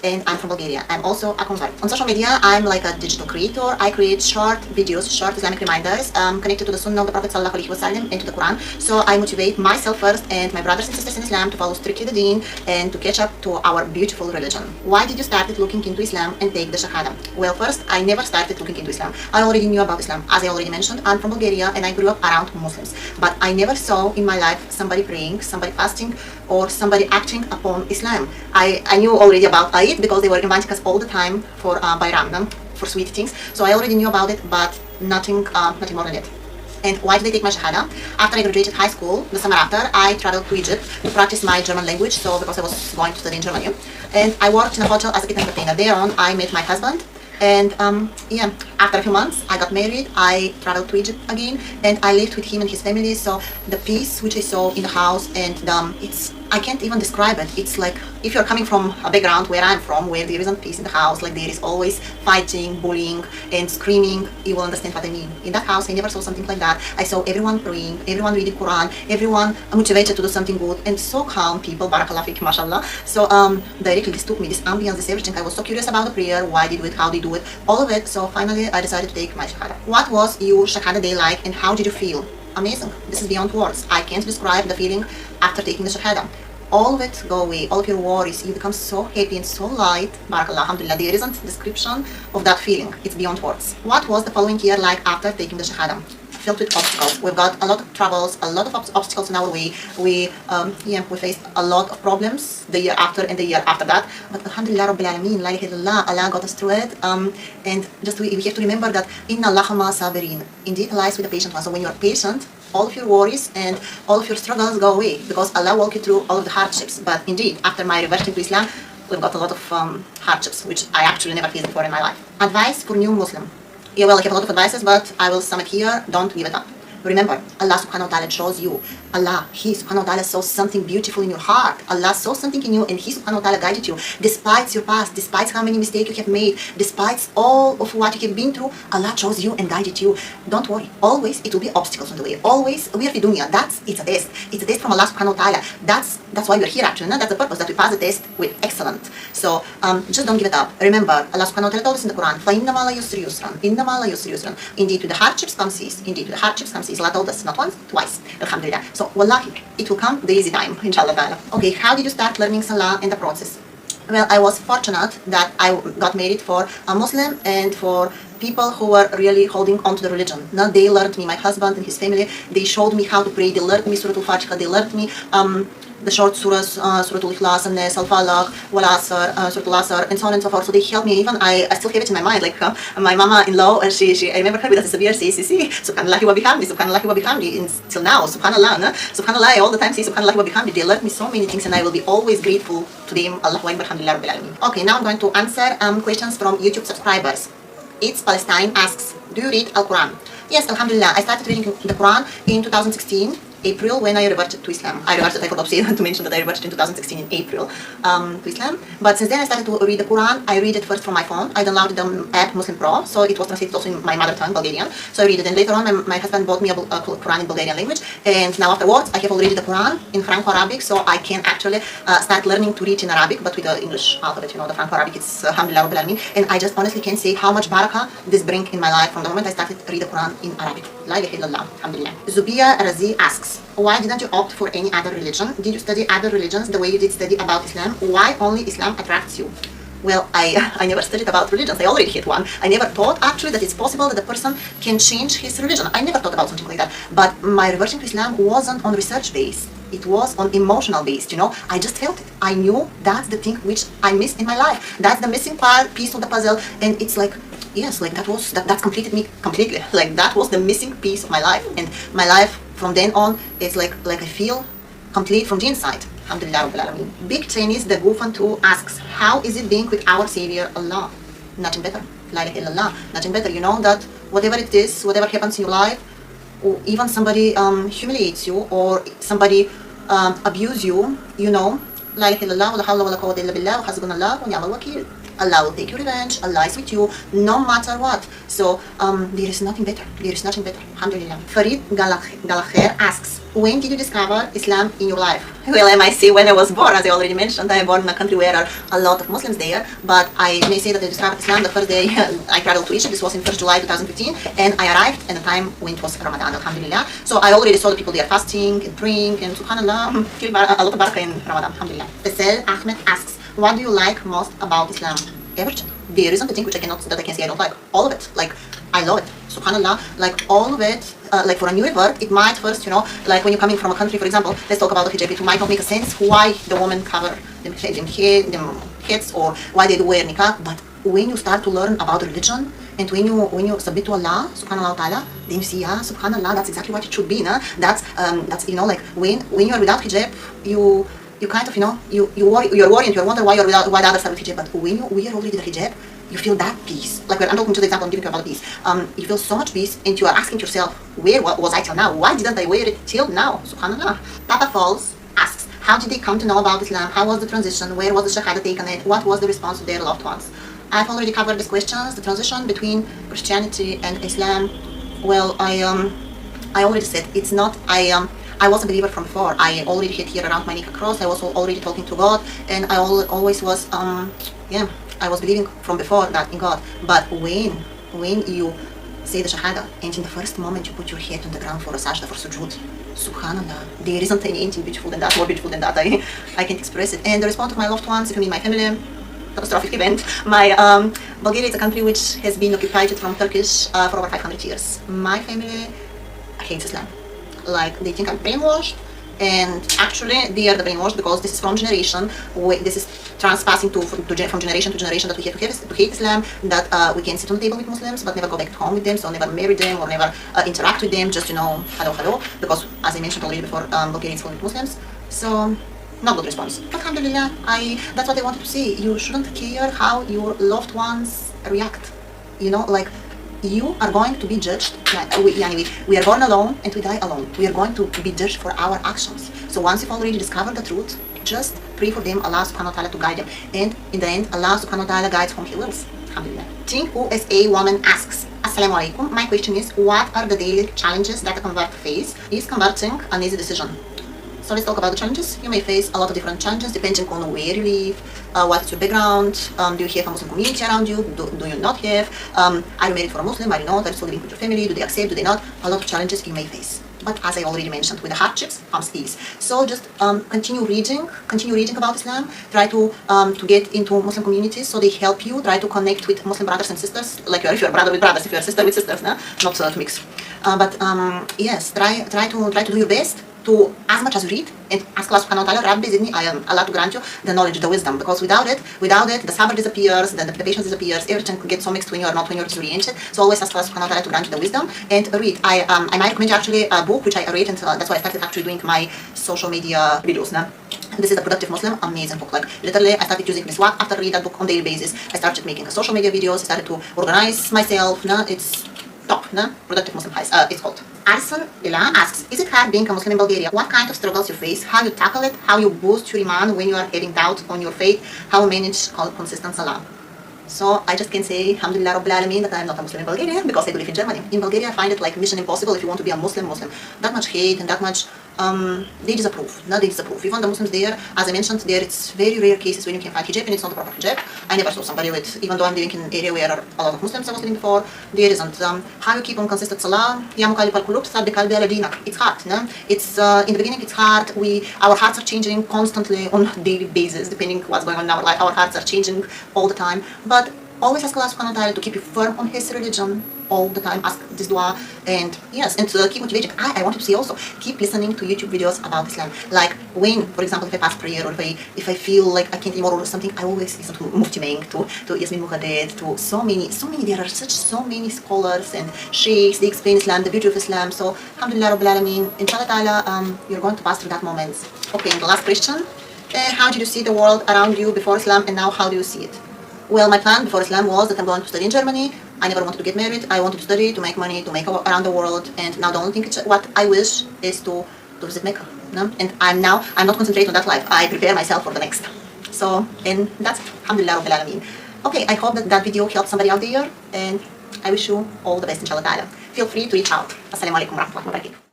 and I'm from Bulgaria. I'm also a convert. On social media, I'm like a digital creator. I create short videos, short Islamic reminders connected to the Sunnah of the Prophet ﷺ and to the Quran. So I motivate myself first and my brothers and sisters in Islam to follow strictly the deen and to catch up to our beautiful religion. Why did you start looking into Islam and take the Shahada? Well, first, I never started looking into Islam. I already knew about Islam. As I already mentioned, I'm from Bulgaria and I grew up around Muslims. But I never saw in my life somebody praying, somebody fasting, or somebody acting upon Islam. I knew already about it because they were inviting us all the time for by Ramadan, for sweet things. So I already knew about it, but nothing more than that. And why did I take my Shahada? After I graduated high school, the summer after, I traveled to Egypt to practice my German language, so because I was going to study in Germany. And I worked in a hotel as a kitchen entertainer. There on, I met my husband. And yeah, after a few months, I got married. I traveled to Egypt again, and I lived with him and his family. So the peace which I saw in the house, and I can't even describe it. It's like if you're coming from a background where I'm from, where there isn't peace in the house, like there is always fighting, bullying, and screaming, you will understand what I mean. In that house, I never saw something like that. I saw everyone praying, everyone reading Quran, everyone motivated to do something good, and so calm people, barakallah fik, mashallah. So directly this took me, this ambience, this everything. I was so curious about the prayer, why they do it, how they do it, all of it. So finally, I decided to take my Shahada. What was your Shahada day like, and how did you feel? Amazing. This is beyond words. I can't describe the feeling after taking the Shahada. All of it go away, all of your worries, you become so happy and so light, barakallah, alhamdulillah. There isn't description of that feeling, it's beyond words. What was the following year like after taking the Shahada? Filled with obstacles. We've got a lot of troubles, a lot of obstacles in our way. We faced a lot of problems the year after and the year after that. But alhamdulillah rabbil alameen, la ilaha illallah, Allah got us through it. And just we have to remember that inna Allaha ma sabirin. Indeed, Allah is with the patient one. So when you are patient, all of your worries and all of your struggles go away because Allah will walk you through all of the hardships. But indeed, after my reversion to Islam, we've got a lot of hardships, which I actually never faced before in my life. Advice for new Muslim. Yeah, well, I have a lot of advices, but I will sum it here. Don't give it up. Remember, Allah subhanahu wa ta'ala chose you. Allah, He subhanahu wa ta'ala saw something beautiful in your heart. Allah saw something in you and He subhanahu wa ta'ala guided you. Despite your past, despite how many mistakes you have made, despite all of what you have been through, Allah chose you and guided you. Don't worry. Always it will be obstacles on the way. Always we are fi dunya. It's a test. It's a test from Allah subhanahu wa ta'ala. That's why we are here actually. No? That's the purpose, that we pass the test with excellent. So just don't give it up. Remember, Allah subhanahu wa ta'ala told us in the Quran, فَإِنَّمَا لَا يُسْرِ يُسْرًا إِنَّمَا لَا يُسْرِ يُسْرًا. Indeed, with the hardships comes ease. Indeed, with the hardships comes ease. Allah told us not once, twice. Alhamdulillah. So, wallahi, it will come the easy time, inshallah ta'ala. Okay, how did you start learning salah and the process? Well, I was fortunate that I got married for a Muslim and for people who were really holding on to the religion. Now they learned me, my husband and his family, they showed me how to pray, they learned me Surah Al-Fatiha, they learned me the short surahs, Surah Al-Ikhlas, Al-Nas, Al-Falaq, Wal-Asr, Surah Al-Asr, and so on and so forth. So they helped me. Even I still have it in my mind. Like my mama-in-law, she I remember her with us severe say, Subhanallah wa bihamdi, Subhanallah wa bihamdi, until now, Subhanallah, no? Subhanallah, I all the time say Subhanallah wa bihamdi. They learned me so many things, and I will be always grateful to them. Allahu Akbar, alhamdulillah rabbil alameen. Okay, now I'm going to answer questions from YouTube subscribers. It's Palestine asks, do you read Al-Quran? Yes, alhamdulillah. I started reading the Quran in 2016. April, when I reverted to Islam. I forgot to mention that I reverted in 2016 in April to Islam. But since then I started to read the Quran. I read it first from my phone. I downloaded the app Muslim Pro, so it was translated also in my mother tongue, Bulgarian. So I read it, and later on my husband bought me a Quran in Bulgarian language. And now afterwards I have already the Quran in Franco-Arabic, so I can actually start learning to read in Arabic, but with the English alphabet, the Franco-Arabic, it's alhamdulillah rabbil alameen. And I just honestly can say how much barakah this brings in my life from the moment I started to read the Quran in Arabic. La ilaha illallah, alhamdulillah. Zubia Razi asks, why didn't you opt for any other religion? Did you study other religions the way you did study about Islam? Why only Islam attracts you? Well, I never studied about religions. I already had one. I never thought actually that it's possible that a person can change his religion. I never thought about something like that. But my reversion to Islam wasn't on research base. It was on emotional based, I just felt it. I knew that's the thing which I missed in my life. That's the missing piece of the puzzle. And it's like, yes, like that's completed me completely. Like that was the missing piece of my life. And my life from then on, it's like I feel complete from the inside. Alhamdulillah rabbil alameen. Big Chinese the Gufan 2 asks, how is it being with our Savior Allah? Nothing better. La ilaha illallah. Nothing better. You know that whatever it is, whatever happens in your life, or even somebody humiliates you or somebody abuse you, La ilaha illallah wa la hawla wa la quwwata illa billah wa hasbunallah wa ni'mal wakeel. Allah will take your revenge. Allah is with you no matter what. So there is nothing better. There is nothing better. Alhamdulillah. Farid Galakher asks, when did you discover Islam in your life? Well, I might say when I was born, as I already mentioned. I was born in a country where there are a lot of Muslims there, but I may say that I discovered Islam the first day I traveled to Egypt. This was in 1st July 2015, and I arrived at the time when it was Ramadan, alhamdulillah. So I already saw the people there fasting and praying, and subhanallah, a lot of barakah in Ramadan, alhamdulillah. Faisal Ahmed asks, what do you like most about Islam? Everything. There isn't a thing which I cannot, that I can say I don't like. All of it. Like, I love it. Subhanallah. Like, all of it. Like, for a new revert, it might first, like when you're coming from a country, for example, let's talk about the hijab. It might not make a sense why the women cover them heads or why they do wear niqab. But when you start to learn about religion, and when you submit to Allah, subhanallah wa ta'ala, then you see, yeah, subhanallah, that's exactly what it should be, nah? That's like when you're without hijab, you kind of, you're worried, you're wondering why why the others are with hijab. But when you wear already the hijab, you feel that peace. Like I'm talking to the example I'm giving you about peace. You feel so much peace, and you are asking yourself, where was I till now? Why didn't I wear it till now? Subhanallah. Papa Falls asks, how did they come to know about Islam? How was the transition? Where was the shahada taken? And what was the response of their loved ones? I've already covered these questions. The transition between Christianity and Islam. Well, I already said it's not. I was a believer from before. I already had here around my neck a cross. I was already talking to God, and I always was I was believing from before that in God. But when you say the shahada, and in the first moment you put your head on the ground for a sajda, for sujood, subhanallah, there isn't anything beautiful than that, more beautiful than that. I can't express it. And the response of my loved ones, if you mean my family, catastrophic event. My Bulgaria is a country which has been occupied from Turkish for over 500 years. My family hates Islam. Like, they think I'm brainwashed, and actually they are the brainwashed, because this is from generation, this is transpassing from generation to generation, that we have to hate Islam, that we can sit on the table with Muslims but never go back home with them, so never marry them or never interact with them, just hello, because as I mentioned already before, Bulgaria is full with Muslims. So not good response. Alhamdulillah, that's what I wanted to say. You shouldn't care how your loved ones react. Like, you are going to be judged. We are born alone and we die alone. We are going to be judged for our actions. So once you've already discovered the truth, just pray for them, Allah subhanahu wa ta'ala to guide them. And in the end, Allah subhanahu wa ta'ala guides whom He wills. Alhamdulillah. Team USA woman asks, Assalamu alaikum. My question is, what are the daily challenges that a convert face? Is converting an easy decision? So let's talk about the challenges. You may face a lot of different challenges depending on where you live, what is your background, do you have a Muslim community around you, do you not have, are you married for a Muslim, are you not, are you still living with your family, do they accept, do they not, a lot of challenges you may face. But as I already mentioned, with the hardships comes ease. So just continue reading about Islam, try to get into Muslim communities so they help you, try to connect with Muslim brothers and sisters, like if you're a brother with brothers, if you're a sister with sisters, not to mix. Yes, try to do your best to, as much as you read, and ask Allah subhanahu wa ta'ala, Rabbi zidni ayam, Allah to grant you the knowledge, the wisdom, because without it, the sabr disappears, the patience disappears, everything gets so mixed when you're not, when you're disoriented. So always ask Allah subhanahu wa ta'ala to grant you the wisdom, and read. I might recommend you actually a book which I read, and that's why I started actually doing my social media videos now. This is The Productive Muslim, amazing book. Like, literally, I started using this one after reading that book on daily basis. I started making social media videos, I started to organize myself, it's top, Productive Muslim, it's called. Elaa asks, is it hard being a Muslim in Bulgaria? What kind of struggles you face? How you tackle it? How you boost your imaan when you are having doubt on your faith? How you manage consistent salah? So I just can say, alhamdulillah rabbil alameen, that I am not a Muslim in Bulgaria, because I do live in Germany. In Bulgaria, I find it like mission impossible if you want to be a Muslim. That much hate and that much, they disapprove. Even the Muslims there, as I mentioned, there it's very rare cases when you can find hijab and it's not a proper hijab. I never saw somebody with, even though I'm living in an area where a lot of Muslims I was living before, there isn't. How you keep on consistent salah? It's hard, It's, in the beginning it's hard. Our hearts are changing constantly on a daily basis, depending what's going on in our life. Our hearts are changing all the time. But always ask Allah subhanahu wa ta'ala to keep you firm on His religion all the time. Ask this dua, and yes, and keep motivating. I wanted to say also, keep listening to YouTube videos about Islam. Like when, for example, if I pass prayer or if I feel like I can't anymore or something, I always listen to Mufti Meng, to Yasmin Muqaddad, to so many. There are so many scholars and sheikhs. They explain Islam, the beauty of Islam. So alhamdulillah rabbil alameen, inshallah ta'ala, you're going to pass through that moment. Okay, and the last question. How did you see the world around you before Islam, and now how do you see it? Well, my plan before Islam was that I'm going to study in Germany. I never wanted to get married. I wanted to study, to make money, to make around the world. And now the only thing what I wish is to visit Mecca. And I'm not concentrating on that life. I prepare myself for the next. So, and that's it. Alhamdulillah rabbil alameen. Okay, I hope that that video helped somebody out there, and I wish you all the best inshallah ta'ala. Feel free to reach out. Assalamu alaikum wa rahmatullahi wa barakatuh.